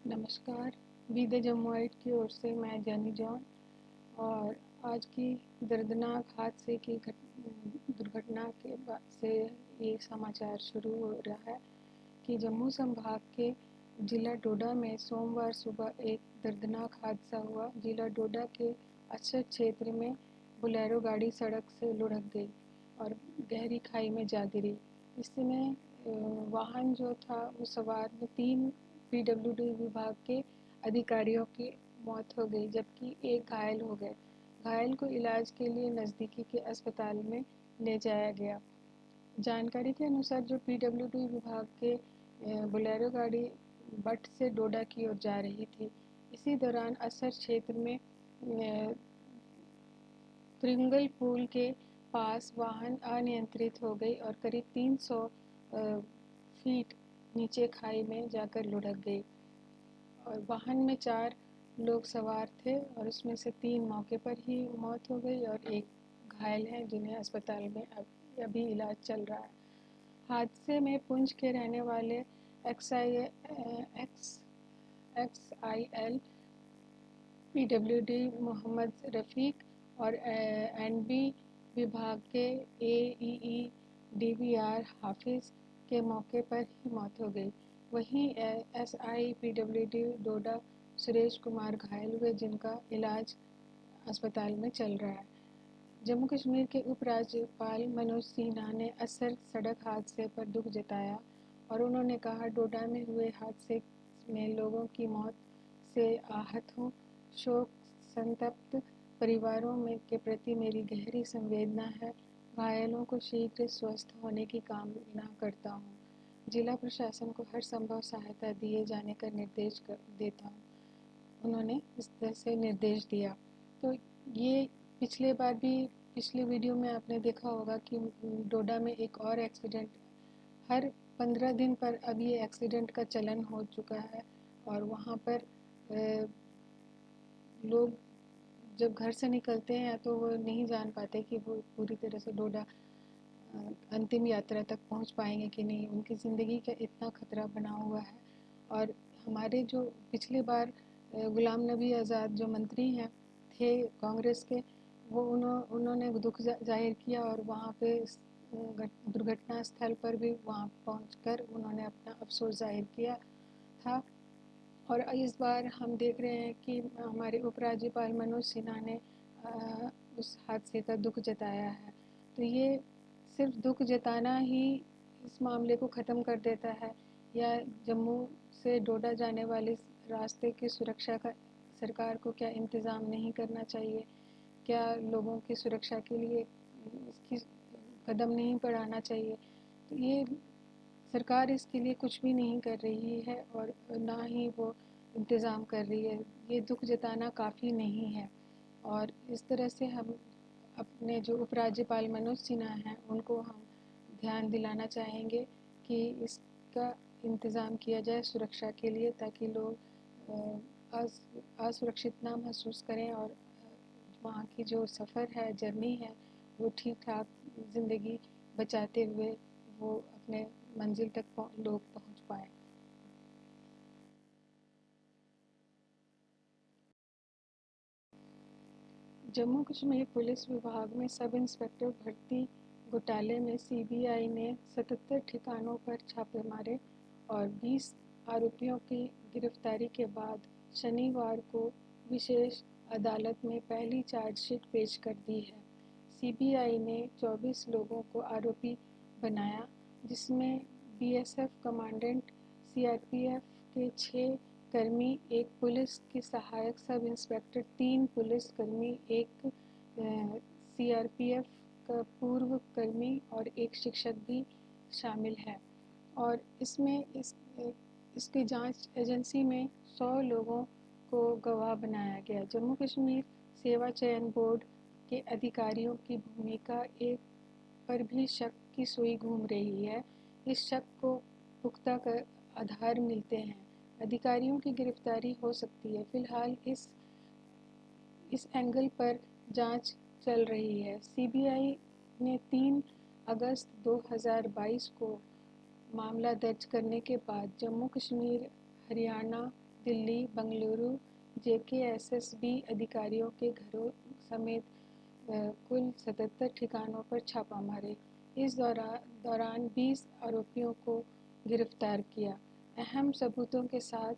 नमस्कार। Be the जम्मुआइट की ओर से मैं जैनी जॉन और आज की दर्दनाक हादसे की दुर्घटना के बाद से ये समाचार शुरू हो रहा है कि जम्मू संभाग के जिला डोडा में सोमवार सुबह एक दर्दनाक हादसा हुआ। जिला डोडा के अक्षर क्षेत्र में बोलेरो गाड़ी सड़क से लुढ़क गई और गहरी खाई में जा गिरी। इसमें वाहन जो था वो सवार में 3 पीडब्ल्यूडी विभाग के अधिकारियों की मौत हो गई, जबकि एक घायल हो गए। घायल को इलाज के लिए नज़दीकी के अस्पताल में ले जाया गया। जानकारी के अनुसार जो पीडब्ल्यूडी विभाग के बोलेरो गाड़ी बट से डोडा की ओर जा रही थी। इसी दौरान असर क्षेत्र में त्रिंगल पुल के पास वाहन अनियंत्रित हो गई और करीब 300 फीट नीचे खाई में जाकर लुढ़क गई और वाहन में 4 लोग सवार थे और उसमें से 3 मौके पर ही मौत हो गई और एक घायल हैं जिन्हें अस्पताल में अभी इलाज चल रहा है। हादसे में पुंछ के रहने वाले XIL पीडब्ल्यूडी मोहम्मद रफ़ीक और एनबी विभाग के AEE DVR हाफिज़ के मौके पर ही मौत हो गई। वहीं SI पीडब्ल्यूडी डोडा सुरेश कुमार घायल हुए, जिनका इलाज अस्पताल में चल रहा है। जम्मू कश्मीर के उपराज्यपाल मनोज सिन्हा ने असर सड़क हादसे पर दुख जताया और उन्होंने कहा, डोडा में हुए हादसे में लोगों की मौत से आहत हूँ। शोक संतप्त परिवारों में के प्रति मेरी गहरी संवेदना है। घायलों को शीघ्र स्वस्थ होने की कामना करता हूँ। जिला प्रशासन को हर संभव सहायता दिए जाने का निर्देश देता हूँ। उन्होंने इस तरह से निर्देश दिया। तो ये पिछले वीडियो में आपने देखा होगा कि डोडा में एक और एक्सीडेंट हर 15 दिन पर अब ये एक्सीडेंट का चलन हो चुका है और वहाँ पर लोग जब घर से निकलते हैं तो वो नहीं जान पाते कि वो पूरी तरह से डोडा अंतिम यात्रा तक पहुंच पाएंगे कि नहीं। उनकी ज़िंदगी का इतना खतरा बना हुआ है। और हमारे जो पिछले बार गुलाम नबी आज़ाद जो मंत्री हैं थे कांग्रेस के, वो उन्होंने दुख जाहिर किया और वहाँ पे दुर्घटना स्थल पर भी वहाँ पहुंचकर उन्होंने अपना अफसोस जाहिर किया था। और इस बार हम देख रहे हैं कि हमारे उपराज्यपाल मनोज सिन्हा ने उस हादसे का दुख जताया है। तो ये सिर्फ दुख जताना ही इस मामले को ख़त्म कर देता है या जम्मू से डोडा जाने वाले रास्ते की सुरक्षा का सरकार को क्या इंतज़ाम नहीं करना चाहिए? क्या लोगों की सुरक्षा के लिए इसकी कदम नहीं बढ़ाना चाहिए? तो ये सरकार इसके लिए कुछ भी नहीं कर रही है और ना ही वो इंतज़ाम कर रही है। ये दुख जताना काफ़ी नहीं है और इस तरह से हम अपने जो उपराज्यपाल मनोज सिन्हा हैं उनको हम ध्यान दिलाना चाहेंगे कि इसका इंतज़ाम किया जाए सुरक्षा के लिए, ताकि लोग असुरक्षित ना महसूस करें और वहाँ की जो सफ़र है, जर्नी है, वो ठीक ठाक ज़िंदगी बचाते हुए वो अपने मंजिल तक लोग पहुँच पाएँ। जम्मू कश्मीर पुलिस विभाग में सब इंस्पेक्टर भर्ती घोटाले में सीबीआई ने 77 ठिकानों पर छापे मारे और 20 आरोपियों की गिरफ्तारी के बाद शनिवार को विशेष अदालत में पहली चार्जशीट पेश कर दी है। सीबीआई ने 24 लोगों को आरोपी बनाया, जिसमें बीएसएफ कमांडेंट, सीआरपीएफ के 6 कर्मी, एक पुलिस की सहायक सब इंस्पेक्टर, 3 पुलिस कर्मी, एक सीआरपीएफ का पूर्व कर्मी और एक शिक्षक भी शामिल है। और इसकी जांच एजेंसी में 100 लोगों को गवाह बनाया गया। जम्मू कश्मीर सेवा चयन बोर्ड के अधिकारियों की भूमिका एक पर भी शक की सुई घूम रही है। इस शक को पुख्ता कर आधार मिलते हैं, अधिकारियों की गिरफ्तारी हो सकती है। फिलहाल इस एंगल पर जांच चल रही है। सीबीआई ने 3 अगस्त 2022 को मामला दर्ज करने के बाद जम्मू कश्मीर, हरियाणा, दिल्ली, बेंगलुरु JKSSB अधिकारियों के घरों समेत कुल 77 ठिकानों पर छापा मारे। इस दौरान 20 आरोपियों को गिरफ्तार किया। अहम सबूतों के साथ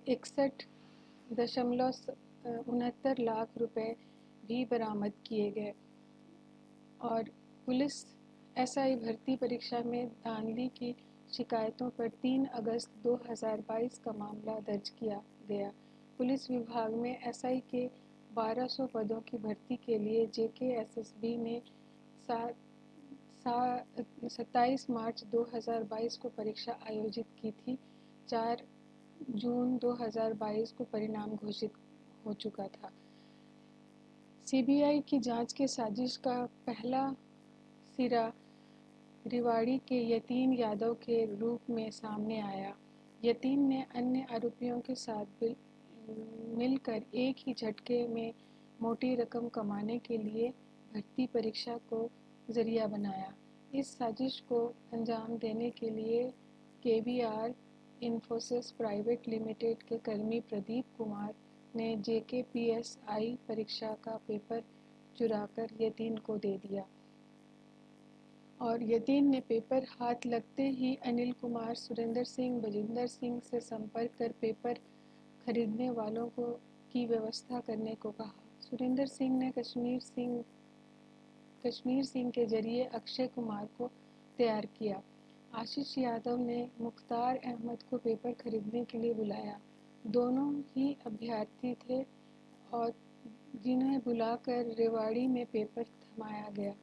61.69 लाख रुपए भी बरामद किए गए और पुलिस SI भर्ती परीक्षा में धांधली की शिकायतों पर 3 अगस्त 2022 का मामला दर्ज किया गया। पुलिस विभाग में SI के 1200 पदों की भर्ती के लिए JKSSB ने 27 मार्च 2022 को परीक्षा आयोजित की थी। 4 जून 2022 को परिणाम घोषित हो चुका था। CBI की जांच के साजिश का पहला सिरा रेवाड़ी के यतीन यादव के रूप में सामने आया। यतीन ने अन्य आरोपियों के साथ मिलकर एक ही झटके में मोटी रकम कमाने के लिए भर्ती परीक्षा को जरिया बनाया। इस साजिश को अंजाम देने के लिए KBR इन्फोसिस प्राइवेट लिमिटेड के कर्मी प्रदीप कुमार ने JKPSI परीक्षा का पेपर चुराकर यतीन को दे दिया और यतीन ने पेपर हाथ लगते ही अनिल कुमार, सुरेंद्र सिंह, बजिंदर सिंह से संपर्क कर पेपर खरीदने वालों की व्यवस्था करने को कहा। सुरेंद्र सिंह ने कश्मीर सिंह के जरिए अक्षय कुमार को तैयार किया। आशीष यादव ने मुख्तार अहमद को पेपर खरीदने के लिए बुलाया। दोनों ही अभ्यर्थी थे और जिन्हें बुलाकर रेवाड़ी में पेपर थमाया गया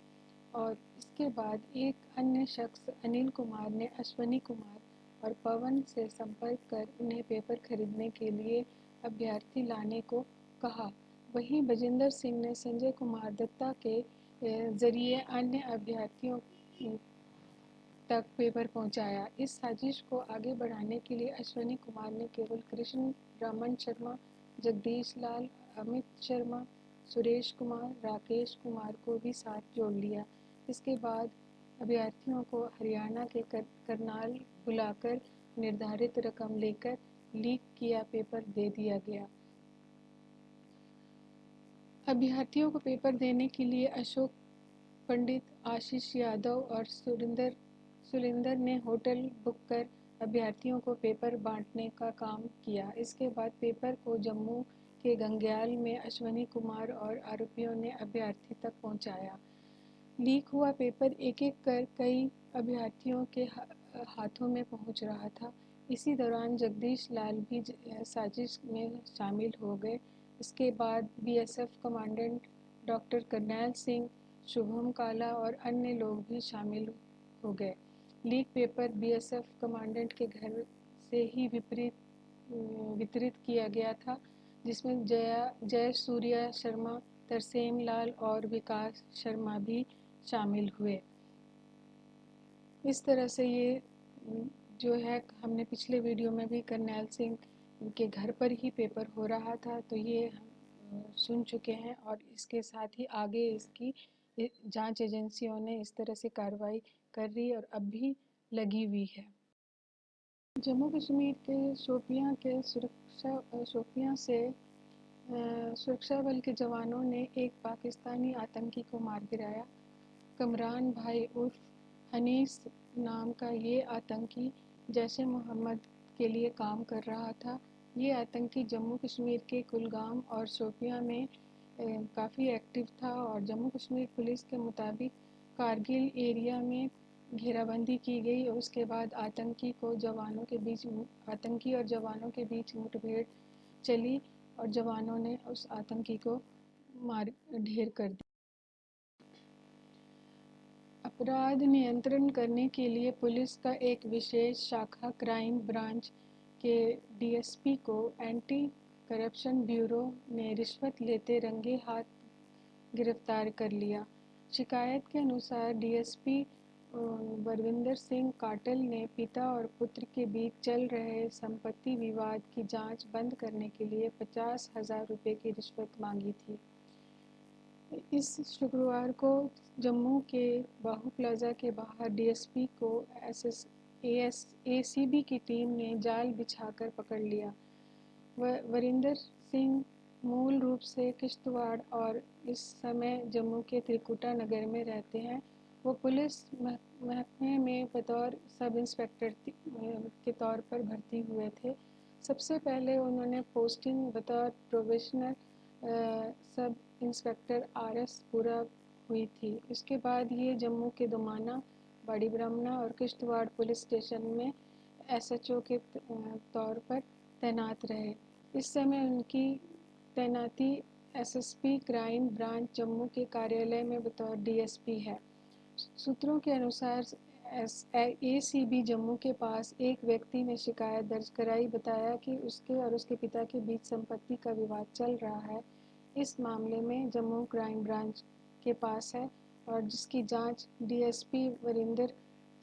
और इसके बाद एक अन्य शख्स अनिल कुमार ने अश्वनी कुमार और पवन से संपर्क कर उन्हें पेपर खरीदने के लिए अभ्यर्थी लाने को कहा। वहीं बजिंदर सिंह ने संजय कुमार दत्ता के जरिए अन्य अभ्यर्थियों तक पेपर पहुंचाया। इस साजिश को आगे बढ़ाने के लिए अश्वनी कुमार ने केवल कृष्ण रमन शर्मा, जगदीश लाल, अमित शर्मा, सुरेश कुमार, राकेश कुमार को भी साथ जोड़ लिया। इसके बाद अभ्यर्थियों को हरियाणा के करनाल बुलाकर निर्धारित रकम लेकर लीक किया पेपर दे दिया गया। अभ्यर्थियों को पेपर देने के लिए अशोक पंडित, आशीष यादव और सुरेंद्र ने होटल बुक कर अभ्यर्थियों को पेपर बांटने का काम किया। इसके बाद पेपर को जम्मू के गंग्याल में अश्वनी कुमार और आरोपियों ने अभ्यर्थी तक पहुंचाया। लीक हुआ पेपर एक एक कर कई अभ्यर्थियों के हाथों में पहुंच रहा था। इसी दौरान जगदीश लाल भी साजिश में शामिल हो गए। इसके बाद BSF commandant doctor Karnail Singh, Shubham काला और अन्य लोग भी शामिल हो गए। लीक पेपर BSF कमांडेंट के घर से ही वितरित किया गया था, जिसमें जय सूर्या शर्मा, तरसेम लाल और विकास शर्मा भी शामिल हुए। इस तरह से ये जो है हमने पिछले वीडियो में भी करनैल सिंह के घर पर ही पेपर हो रहा था, तो ये हम सुन चुके हैं और इसके साथ ही आगे इसकी जांच एजेंसियों ने इस तरह से कार्रवाई कर रही और अब भी लगी हुई है। जम्मू कश्मीर के शोपियां से सुरक्षा बल के जवानों ने एक पाकिस्तानी आतंकी को मार गिराया। कमरान भाई उर्फ हनीस नाम का ये आतंकी जैश-ए मोहम्मद के लिए काम कर रहा था। ये आतंकी जम्मू कश्मीर के कुलगाम और शोपियां में काफ़ी एक्टिव था और जम्मू कश्मीर पुलिस के मुताबिक कारगिल एरिया में घेराबंदी की गई और उसके बाद आतंकी और जवानों के बीच मुठभेड़ चली और जवानों ने उस आतंकी को मार ढेर कर दिया। अपराध नियंत्रण करने के लिए पुलिस का एक विशेष शाखा क्राइम ब्रांच के DSP को एंटी करप्शन ब्यूरो ने रिश्वत लेते रंगे हाथ गिरफ्तार कर लिया। शिकायत के अनुसार DSP बरविंदर सिंह काटल ने पिता और पुत्र के बीच चल रहे संपत्ति विवाद की जांच बंद करने के लिए 50,000 रुपये की रिश्वत मांगी थी। इस शुक्रवार को जम्मू के बाहू प्लाजा के बाहर DSP को ACB की टीम ने जाल बिछाकर पकड़ लिया। वरिंदर सिंह मूल रूप से किश्तवाड़ और इस समय जम्मू के त्रिकुटा नगर में रहते हैं। वो पुलिस महकमे में बतौर सब इंस्पेक्टर के तौर पर भर्ती हुए थे। सबसे पहले उन्होंने पोस्टिंग बतौर प्रोबेशनर सब इंस्पेक्टर RS पूरा हुई थी। इसके बाद ये जम्मू के दोमाना, बड़ी ब्राह्मणा और किश्तवाड़ पुलिस स्टेशन में SHO के तौर पर तैनात रहे। इस समय उनकी तैनाती SSP क्राइम ब्रांच जम्मू के कार्यालय में बतौर DSP है। सूत्रों के अनुसार ACB जम्मू के पास एक व्यक्ति ने शिकायत दर्ज कराई, बताया कि उसके और उसके पिता के बीच संपत्ति का विवाद चल रहा है। इस मामले में जम्मू क्राइम ब्रांच के पास है और जिसकी जांच DSP वरिंदर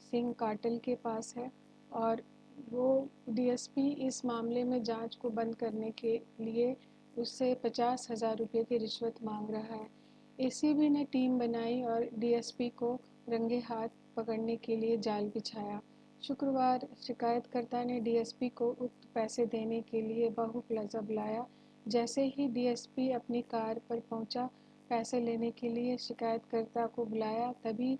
सिंह काटल के पास है और वो DSP इस मामले में जांच को बंद करने के लिए उससे 50,000 रुपये की रिश्वत मांग रहा है। ACB ने टीम बनाई और DSP को रंगे हाथ पकड़ने के लिए जाल बिछाया। शुक्रवार शिकायतकर्ता ने DSP को उक्त पैसे देने के लिए बाहू प्लाजा बुलाया। जैसे ही DSP अपनी कार पर पहुंचा पैसे लेने के लिए शिकायतकर्ता को बुलाया, तभी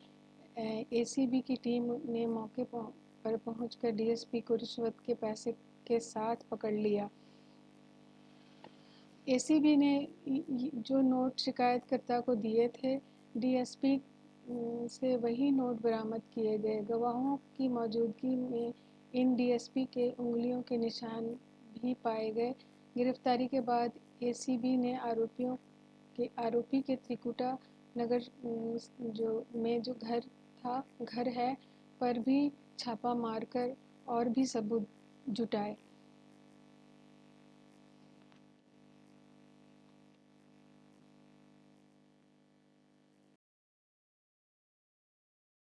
ACB की टीम ने मौके पर पहुंचकर DSP को रिश्वत के पैसे के साथ पकड़ लिया। ACB ने जो नोट शिकायतकर्ता को दिए थे, DSP से वही नोट बरामद किए गए। गवाहों की मौजूदगी में इन DSP के उंगलियों के निशान भी पाए गए। गिरफ्तारी के बाद ACB ने आरोपी के त्रिकुटा नगर जो घर है पर भी छापा मारकर और भी सबूत जुटाए।